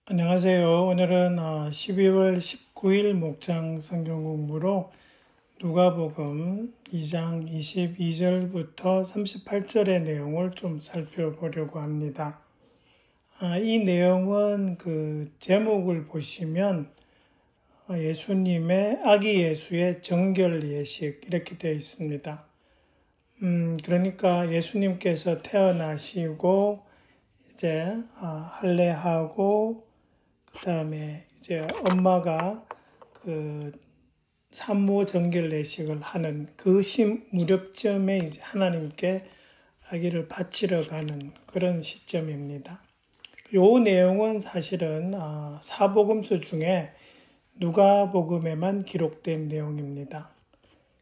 안녕하세요. 오늘은 12월 19일 목장 성경 공부로 누가복음 2장 22절부터 38절의 내용을 좀 살펴보려고 합니다. 이 내용은 그 제목을 보시면 예수님의 아기 예수의 정결 예식 이렇게 되어 있습니다. 그러니까 예수님께서 태어나시고 이제 할례하고 그다음에 이제 엄마가 그 산모 정결 내식을 하는 그 무렵쯤에 이제 하나님께 아기를 바치러 가는 그런 시점입니다. 요 내용은 사실은 사복음서 중에 누가복음에만 기록된 내용입니다.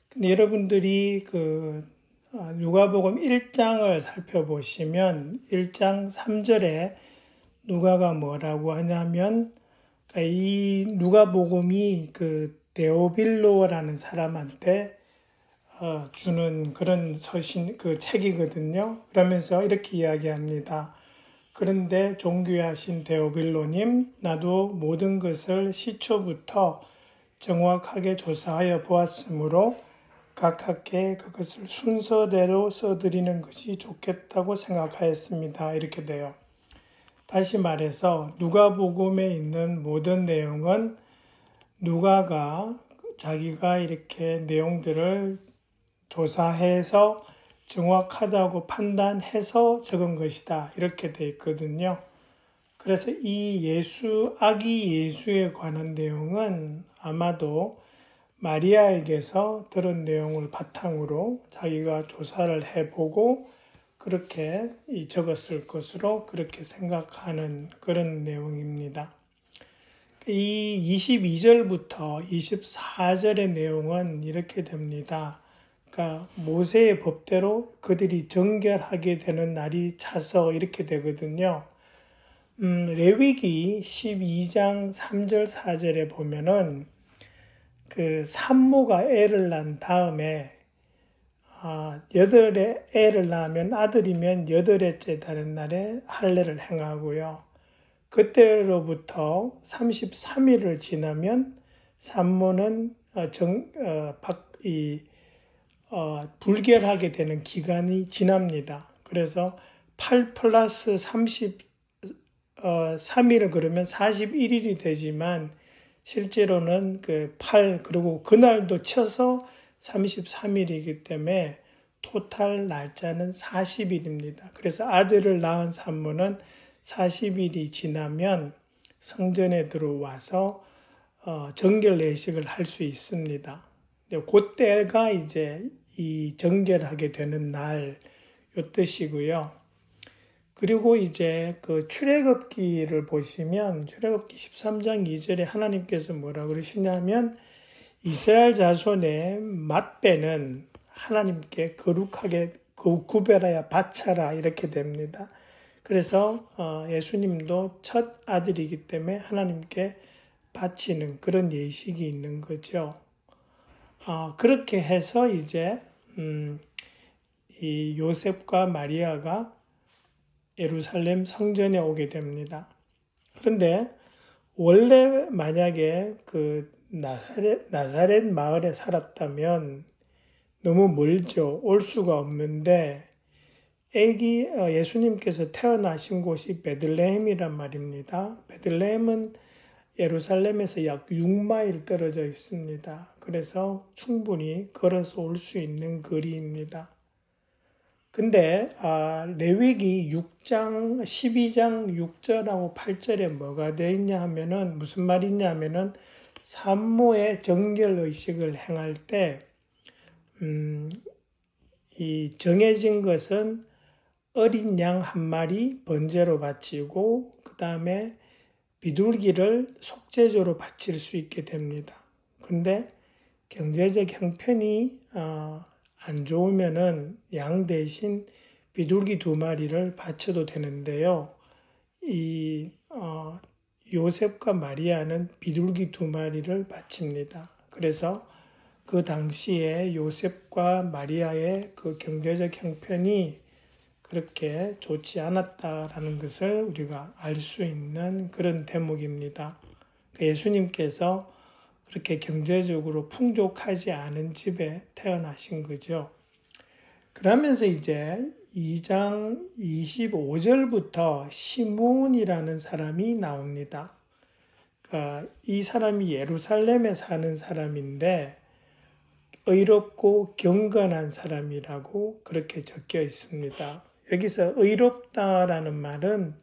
근데 여러분들이 그 누가복음 1장을 살펴보시면 1장 3절에 누가가 뭐라고 하냐면 이 누가복음이 그 데오빌로라는 사람한테 주는 그런 그 책이거든요. 그러면서 이렇게 이야기합니다. 그런데 존귀하신 데오빌로님, 나도 모든 것을 시초부터 정확하게 조사하여 보았으므로 각하께 그것을 순서대로 써드리는 것이 좋겠다고 생각하였습니다. 이렇게 돼요. 다시 말해서 누가복음에 있는 모든 내용은 누가가 자기가 이렇게 내용들을 조사해서 정확하다고 판단해서 적은 것이다. 이렇게 돼 있거든요. 그래서 이 아기 예수에 관한 내용은 아마도 마리아에게서 들은 내용을 바탕으로 자기가 조사를 해보고 그렇게 적었을 것으로 그렇게 생각하는 그런 내용입니다. 이 22절부터 24절의 내용은 이렇게 됩니다. 그러니까 모세의 법대로 그들이 정결하게 되는 날이 차서 이렇게 되거든요. 레위기 12장 3절 4절에 보면은 그 산모가 애를 낳은 다음에 여덟에 애를 낳으면 아들이면 여덟째 다른 날에 할례를 행하고요. 그때로부터 33일을 지나면 산모는 불결하게 되는 기간이 지납니다. 그래서 8 플러스 33일 그러면 41일이 되지만 실제로는 그 8 그리고 그날도 쳐서 33일이기 때문에 토탈 날짜는 40일입니다. 그래서 아들을 낳은 산모는 40일이 지나면 성전에 들어와서 정결 내식을 할 수 있습니다. 그때가 이제 이 정결하게 되는 날, 요 뜻이고요. 그리고 이제 그 출애굽기를 보시면 출애굽기 13장 2절에 하나님께서 뭐라 그러시냐면 이스라엘 자손의 맏배는 하나님께 거룩하게 구별하여 바쳐라 이렇게 됩니다. 그래서 예수님도 첫 아들이기 때문에 하나님께 바치는 그런 예식이 있는 거죠. 그렇게 해서 이제 이 요셉과 마리아가 예루살렘 성전에 오게 됩니다. 그런데 원래 만약에 그 나사렛 마을에 살았다면 너무 멀죠. 올 수가 없는데 예수님께서 태어나신 곳이 베들레헴이란 말입니다. 베들레헴은 예루살렘에서 약 6마일 떨어져 있습니다. 그래서 충분히 걸어서 올 수 있는 거리입니다. 근데 레위기 6장 12장 6절하고 8절에 뭐가 되어 있냐 하면은 무슨 말이냐 하면은 산모의 정결 의식을 행할 때 이 정해진 것은 어린 양 한 마리 번제로 바치고 그 다음에 비둘기를 속죄제로 바칠 수 있게 됩니다. 근데 경제적 형편이 안 좋으면은 양 대신 비둘기 2마리를 바쳐도 되는데요. 요셉과 마리아는 비둘기 2마리를 바칩니다. 그래서 그 당시에 요셉과 마리아의 그 경제적 형편이 그렇게 좋지 않았다라는 것을 우리가 알 수 있는 그런 대목입니다. 예수님께서 그렇게 경제적으로 풍족하지 않은 집에 태어나신 거죠. 그러면서 이제 2장 25절부터 시므온이라는 사람이 나옵니다. 그러니까 이 사람이 예루살렘에 사는 사람인데 의롭고 경건한 사람이라고 그렇게 적혀 있습니다. 여기서 의롭다라는 말은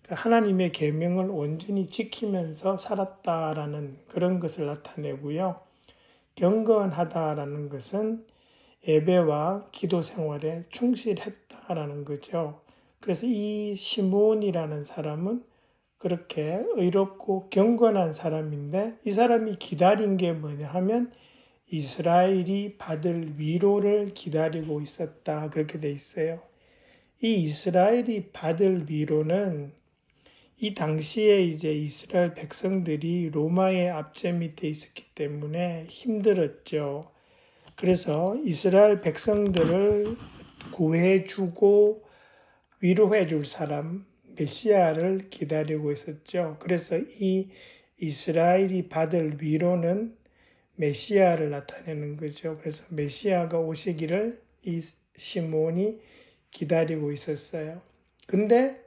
하나님의 계명을 온전히 지키면서 살았다라는 그런 것을 나타내고요. 경건하다라는 것은 예배와 기도 생활에 충실했다라는 거죠. 그래서 이 시므온이라는 사람은 그렇게 의롭고 경건한 사람인데 이 사람이 기다린 게 뭐냐 하면 이스라엘이 받을 위로를 기다리고 있었다. 그렇게 돼 있어요. 이 이스라엘이 받을 위로는 이 당시에 이제 이스라엘 백성들이 로마의 압제 밑에 있었기 때문에 힘들었죠. 그래서 이스라엘 백성들을 구해주고 위로해줄 사람, 메시아를 기다리고 있었죠. 그래서 이 이스라엘이 받을 위로는 메시아를 나타내는 거죠. 그래서 메시아가 오시기를 이 시몬이 기다리고 있었어요. 근데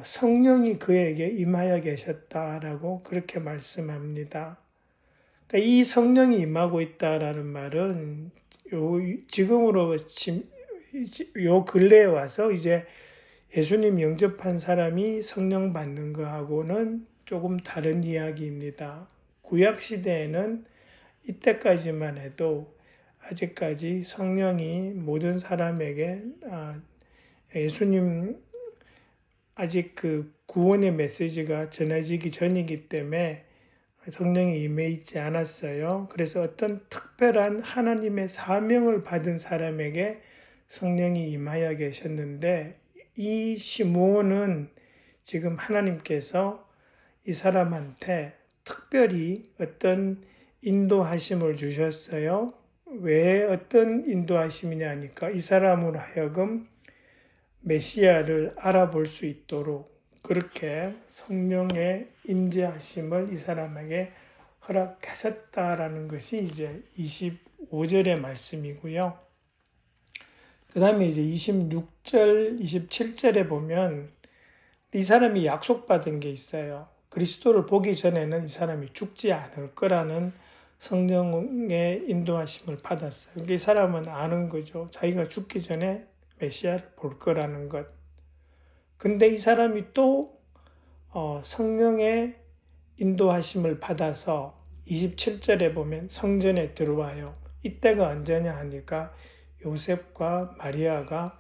성령이 그에게 임하여 계셨다라고 그렇게 말씀합니다. 그러니까 이 성령이 임하고 있다라는 말은 지금으로 요 근래에 와서 이제 예수님 영접한 사람이 성령 받는 거하고는 조금 다른 이야기입니다. 구약 시대에는 이때까지만 해도 아직까지 성령이 모든 사람에게 예수님 아직 그 구원의 메시지가 전해지기 전이기 때문에 성령이 임해 있지 않았어요. 그래서 어떤 특별한 하나님의 사명을 받은 사람에게 성령이 임하여 계셨는데 이 시므온은 지금 하나님께서 이 사람한테 특별히 어떤 인도하심을 주셨어요. 왜 어떤 인도하심이냐 하니까 이 사람으로 하여금 메시아를 알아볼 수 있도록 그렇게 성령의 임재하심을 이 사람에게 허락하셨다라는 것이 이제 25절의 말씀이고요. 그 다음에 이제 26절, 27절에 보면 이 사람이 약속받은 게 있어요. 그리스도를 보기 전에는 이 사람이 죽지 않을 거라는 성령의 인도하심을 받았어요. 그러니까 이 사람은 아는 거죠. 자기가 죽기 전에 메시아를 볼 거라는 것. 근데 이 사람이 또 성령의 인도하심을 받아서 27절에 보면 성전에 들어와요. 이때가 언제냐 하니까 요셉과 마리아가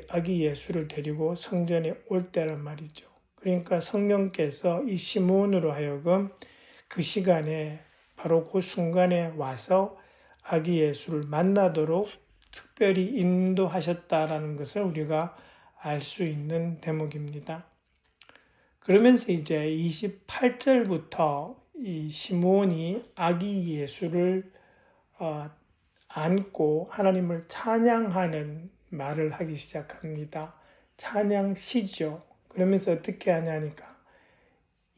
아기 예수를 데리고 성전에 올 때란 말이죠. 그러니까 성령께서 이 시므온으로 하여금 그 시간에 바로 그 순간에 와서 아기 예수를 만나도록 특별히 인도하셨다라는 것을 우리가 알 수 있는 대목입니다. 그러면서 이제 28절부터 이 시므온이 아기 예수를 안고 하나님을 찬양하는 말을 하기 시작합니다. 찬양시죠. 그러면서 어떻게 하냐니까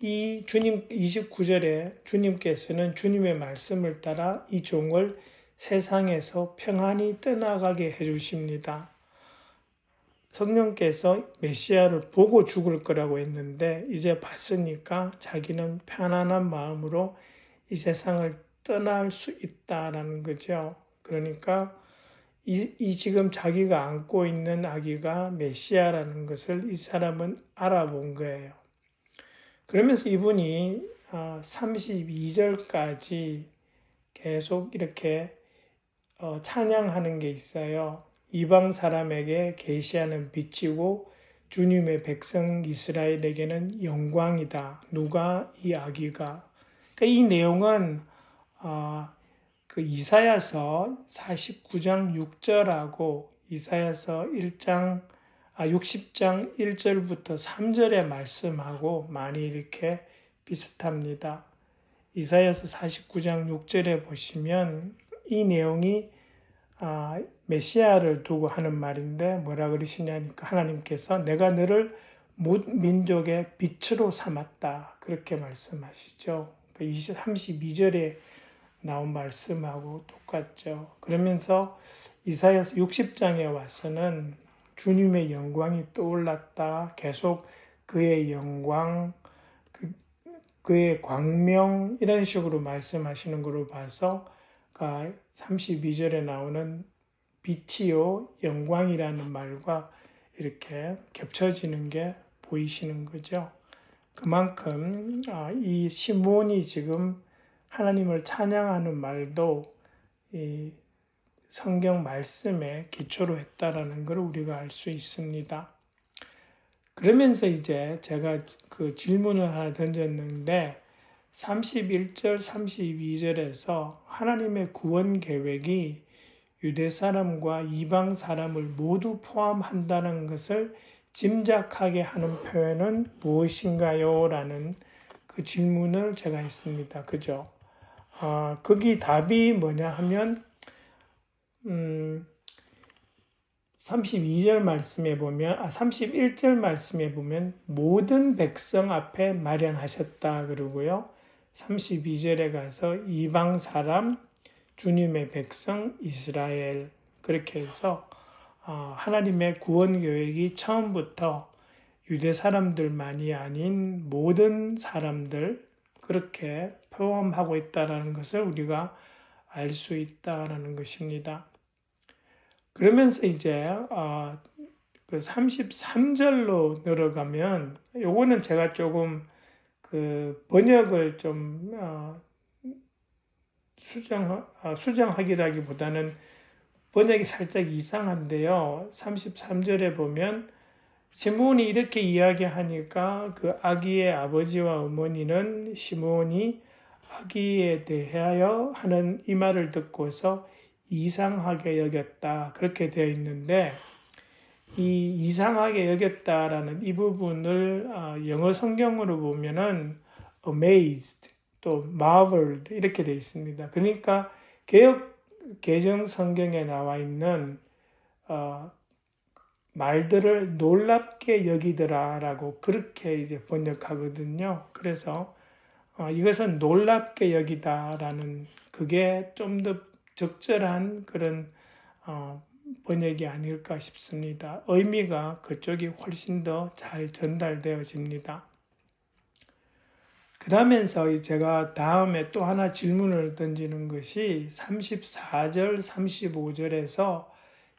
이 주님 29절에 주님께서는 주님의 말씀을 따라 이 종을 세상에서 평안히 떠나가게 해주십니다. 성령께서 메시아를 보고 죽을 거라고 했는데 이제 봤으니까 자기는 편안한 마음으로 이 세상을 떠날 수 있다라는 거죠. 그러니까 이 지금 자기가 안고 있는 아기가 메시아라는 것을 이 사람은 알아본 거예요. 그러면서 이분이 32절까지 계속 이렇게 찬양하는 게 있어요. 이방 사람에게 계시하는 빛이고 주님의 백성 이스라엘에게는 영광이다. 누가 이 아기가. 그러니까 이 내용은 그 이사야서 49장 6절하고 이사야서 60장 1절부터 3절의 말씀하고 많이 이렇게 비슷합니다. 이사야서 49장 6절에 보시면 이 내용이 메시아를 두고 하는 말인데 뭐라 그러시냐니까 하나님께서 내가 너를 뭇 민족의 빛으로 삼았다. 그렇게 말씀하시죠. 32절에 나온 말씀하고 똑같죠. 그러면서 이사야서 60장에 와서는 주님의 영광이 떠올랐다. 계속 그의 영광, 그의 광명 이런 식으로 말씀하시는 걸로 봐서 32절에 나오는 빛이요 영광이라는 말과 이렇게 겹쳐지는 게 보이시는 거죠. 그만큼 이 시몬이 지금 하나님을 찬양하는 말도 이 성경 말씀에 기초로 했다라는 걸 우리가 알 수 있습니다. 그러면서 이제 제가 그 질문을 하나 던졌는데 31절, 32절에서 하나님의 구원 계획이 유대 사람과 이방 사람을 모두 포함한다는 것을 짐작하게 하는 표현은 무엇인가요? 라는 그 질문을 제가 했습니다. 그죠? 거기 답이 뭐냐 하면 32절 말씀에 보면 31절 말씀에 보면 모든 백성 앞에 마련하셨다 그러고요. 32절에 가서 이방 사람 주님의 백성 이스라엘 그렇게 해서 하나님의 구원 계획이 처음부터 유대 사람들만이 아닌 모든 사람들 그렇게 포함하고 있다는 것을 우리가 알 수 있다는 것입니다. 그러면서 이제 그 33절로 들어가면 요거는 제가 조금 그 번역을 좀 수정하기라기보다는 번역이 살짝 이상한데요. 33절에 보면 시몬이 이렇게 이야기하니까 그 아기의 아버지와 어머니는 시몬이 아기에 대하여 하는 이 말을 듣고서 이상하게 여겼다. 그렇게 되어 있는데 이 이상하게 여겼다라는 이 부분을 영어 성경으로 보면은 amazed 또 marveled 이렇게 되어 있습니다. 그러니까 개역 개정 성경에 나와 있는 말들을 놀랍게 여기더라라고 그렇게 이제 번역하거든요. 그래서 이것은 놀랍게 여기다라는 그게 좀 더 적절한 그런 번역이 아닐까 싶습니다. 의미가 그쪽이 훨씬 더 잘 전달되어집니다. 그러면서 제가 다음에 또 하나 질문을 던지는 것이 34절, 35절에서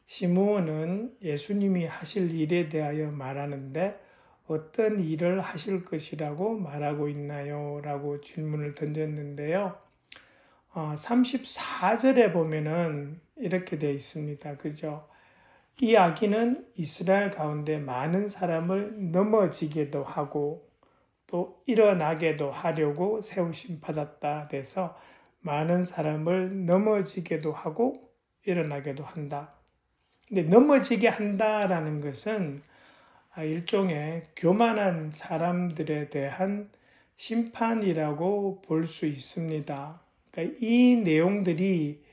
시므온은 예수님이 하실 일에 대하여 말하는데 어떤 일을 하실 것이라고 말하고 있나요? 라고 질문을 던졌는데요. 34절에 보면은 이렇게 되어 있습니다. 그죠? 이 아기는 이스라엘 가운데 많은 사람을 넘어지게도 하고 또 일어나게도 하려고 세우심 받았다 돼서 많은 사람을 넘어지게도 하고 일어나게도 한다. 근데 넘어지게 한다라는 것은 일종의 교만한 사람들에 대한 심판이라고 볼 수 있습니다. 그러니까 이 내용들이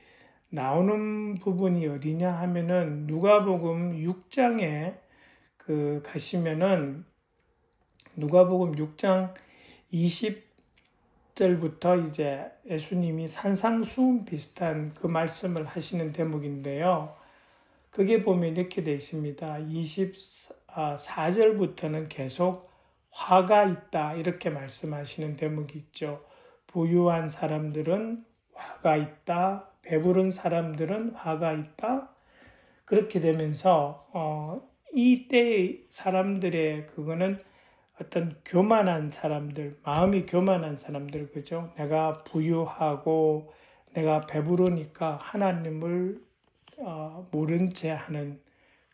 나오는 부분이 어디냐 하면은 누가복음 6장에 가시면은 누가복음 6장 20절부터 이제 예수님이 산상수훈 비슷한 그 말씀을 하시는 대목인데요. 그게 보면 이렇게 되어 있습니다. 24절부터는 계속 화가 있다 이렇게 말씀하시는 대목이 있죠. 부유한 사람들은 화가 있다. 배부른 사람들은 화가 있다. 그렇게 되면서 이때의 사람들의 그거는 어떤 교만한 사람들, 마음이 교만한 사람들, 그죠? 내가 부유하고 내가 배부르니까 하나님을 모른 채 하는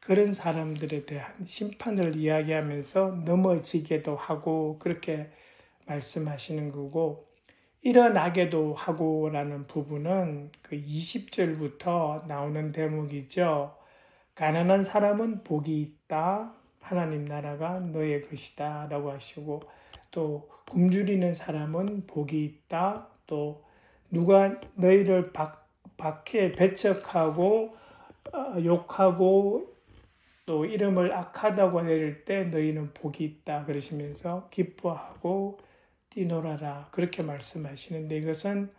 그런 사람들에 대한 심판을 이야기하면서 넘어지게도 하고 그렇게 말씀하시는 거고 일어나게도 하고 라는 부분은 그 20절부터 나오는 대목이죠. 가난한 사람은 복이 있다. 하나님 나라가 너의 것이다 라고 하시고 또 굶주리는 사람은 복이 있다. 또 누가 너희를 박해 배척하고 욕하고 또 이름을 악하다고 내릴 때 너희는 복이 있다 그러시면서 기뻐하고 뛰놀아라 그렇게 말씀하시는데, 이것은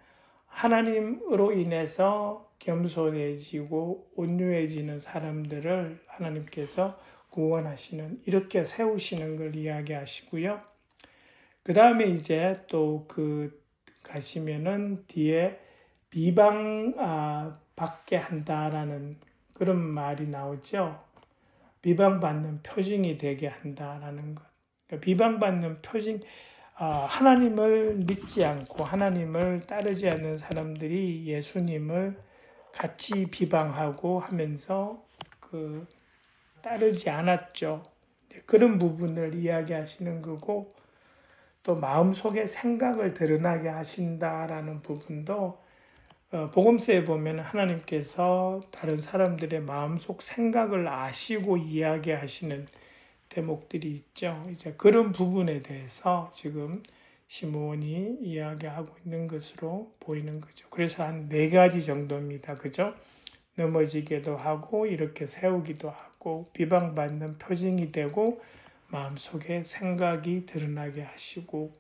하나님으로 인해서 겸손해지고 온유해지는 사람들을 하나님께서 구원하시는, 이렇게 세우시는 걸 이야기하시고요. 그 다음에 이제 또 가시면은 뒤에 비방 받게 한다라는 그런 말이 나오죠. 비방받는 표징이 되게 한다라는 것. 그러니까 비방받는 표징, 하나님을 믿지 않고 하나님을 따르지 않는 사람들이 예수님을 같이 비방하고 하면서 따르지 않았죠. 그런 부분을 이야기하시는 거고, 또 마음속의 생각을 드러나게 하신다라는 부분도 복음서에 보면 하나님께서 다른 사람들의 마음속 생각을 아시고 이야기하시는 대목들이 있죠. 이제 그런 부분에 대해서 지금 시므온이 이야기하고 있는 것으로 보이는 거죠. 그래서 한 4가지 정도입니다. 그죠? 넘어지기도 하고 이렇게 세우기도 하고 비방받는 표징이 되고 마음속에 생각이 드러나게 하시고,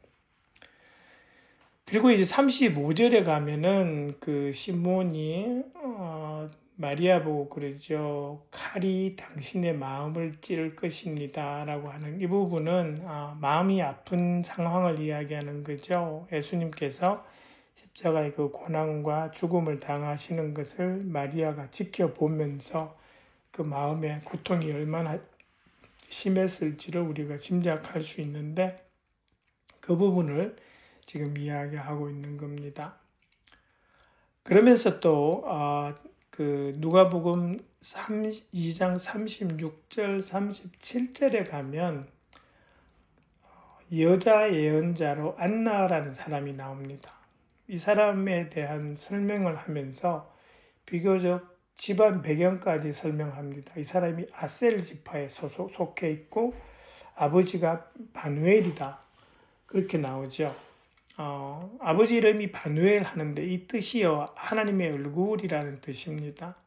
그리고 이제 35절에 가면은 시므온이 마리아 보고 그러죠. 칼이 당신의 마음을 찌를 것입니다 라고 하는 이 부분은 마음이 아픈 상황을 이야기하는 거죠. 예수님께서 십자가의 그 고난과 죽음을 당하시는 것을 마리아가 지켜보면서 그 마음의 고통이 얼마나 심했을지를 우리가 짐작할 수 있는데, 그 부분을 지금 이야기하고 있는 겁니다. 그러면서 또 누가복음 2장 36절 37절에 가면 여자 예언자로 안나라는 사람이 나옵니다. 이 사람에 대한 설명을 하면서 비교적 집안 배경까지 설명합니다. 이 사람이 아셀 지파에 속해 있고 아버지가 바누엘이다 그렇게 나오죠. 아버지 이름이 바누엘 하는데 이 뜻이요 하나님의 얼굴이라는 뜻입니다.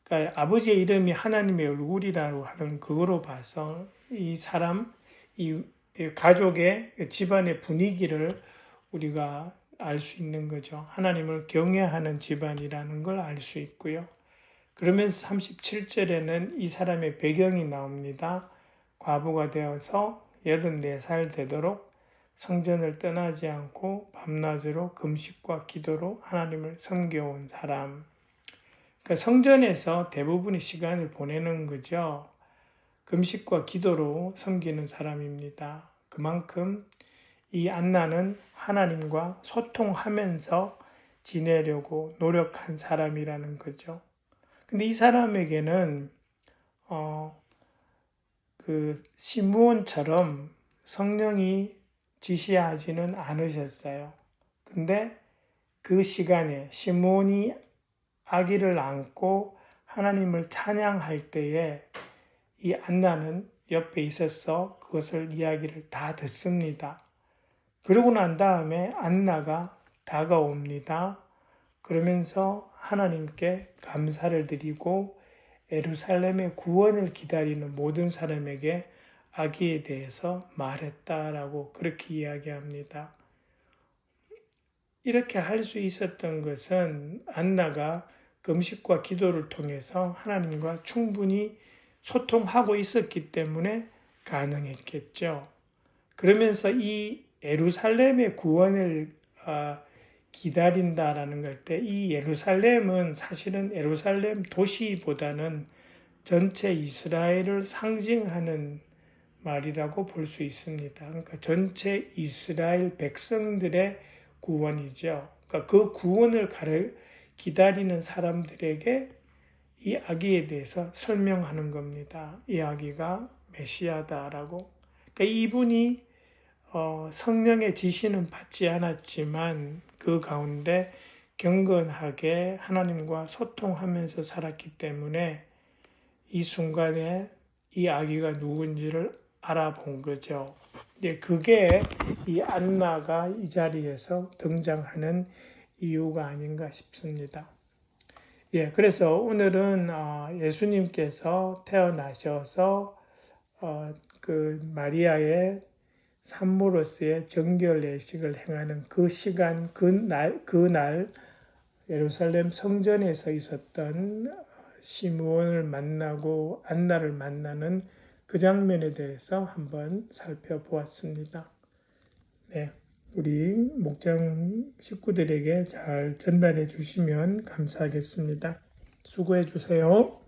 그러니까 아버지의 이름이 하나님의 얼굴이라고 하는 그거로 봐서 이 사람, 이 가족의 집안의 분위기를 우리가 알 수 있는 거죠. 하나님을 경외하는 집안이라는 걸 알 수 있고요. 그러면서 37절에는 이 사람의 배경이 나옵니다. 과부가 되어서 84살 되도록 성전을 떠나지 않고 밤낮으로 금식과 기도로 하나님을 섬겨온 사람. 그러니까 성전에서 대부분의 시간을 보내는 거죠. 금식과 기도로 섬기는 사람입니다. 그만큼 이 안나는 하나님과 소통하면서 지내려고 노력한 사람이라는 거죠. 근데 이 사람에게는 시므온처럼 성령이 지시하지는 않으셨어요. 근데 그 시간에 시므온이 아기를 안고 하나님을 찬양할 때에 이 안나는 옆에 있어서 그것을 이야기를 다 듣습니다. 그러고 난 다음에 안나가 다가옵니다. 그러면서 하나님께 감사를 드리고 예루살렘의 구원을 기다리는 모든 사람에게 아기에 대해서 말했다라고 그렇게 이야기합니다. 이렇게 할 수 있었던 것은 안나가 금식과 기도를 통해서 하나님과 충분히 소통하고 있었기 때문에 가능했겠죠. 그러면서 이 예루살렘의 구원을 기다린다라는 걸 때 이 예루살렘은 사실은 예루살렘 도시보다는 전체 이스라엘을 상징하는 말이라고 볼 수 있습니다. 그러니까 전체 이스라엘 백성들의 구원이죠. 그러니까 그 구원을 기다리는 사람들에게 이 아기에 대해서 설명하는 겁니다. 이 아기가 메시아다라고. 그러니까 이분이 성령의 지시는 받지 않았지만 그 가운데 경건하게 하나님과 소통하면서 살았기 때문에 이 순간에 이 아기가 누군지를 알아본 거죠. 그게 이 안나가 이 자리에서 등장하는 이유가 아닌가 싶습니다. 예, 그래서 오늘은 예수님께서 태어나셔서 그 마리아의 산모로서의 정결 예식을 행하는 그 시간, 그날 예루살렘 성전에서 있었던 시므온을 만나고 안나를 만나는 그 장면에 대해서 한번 살펴보았습니다. 네, 우리 목장 식구들에게 잘 전달해 주시면 감사하겠습니다. 수고해 주세요.